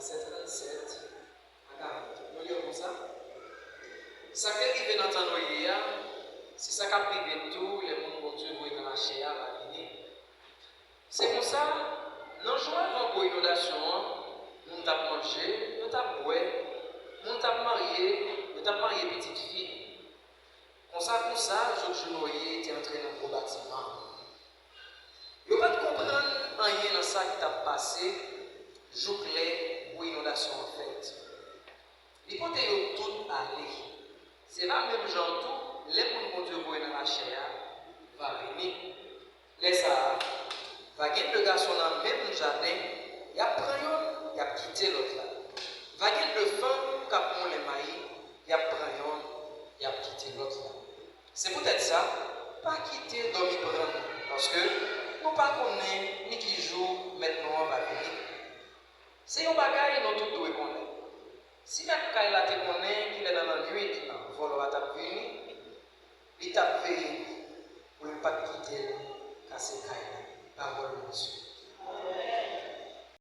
verset 37 à 40. Nous lisons comme ça. Ça qui est arrivé dans ton noyer, c'est ça qui a privé tout, les mondes bon Dieu vont dans la chair à venir. C'est comme ça, nous jouons avant pour inondation, nous avons mangé, nous avons boire, nous avons marié petite fille. Comme ça, Georges Noyer était entré dans le gros bâtiment. Il ne peut pas comprendre rien dans ça qui t'a passé, jour clair pour inondation en fait. Il faut que tout aller. C'est là même genre tout, les gens qui vont dans la chair, va venir. Les ça, va gagner le garçon dans le même jardin, il a pris un, il a quitté l'autre là. Va gagner le femme qui a pris les mailles, il a pris un, il a quitté l'autre là. C'est peut-être ça, pas quitter dormir prendre, parce que nous ne connaissons pas ni qui joue, maintenant on va venir. C'est un bagage dont tout doit connaître. Si la caille là te connaît, qu'il est dans la nuit, qu'il va venir, il t'a payé pour ne pas quitter, casser caille, parole de Dieu.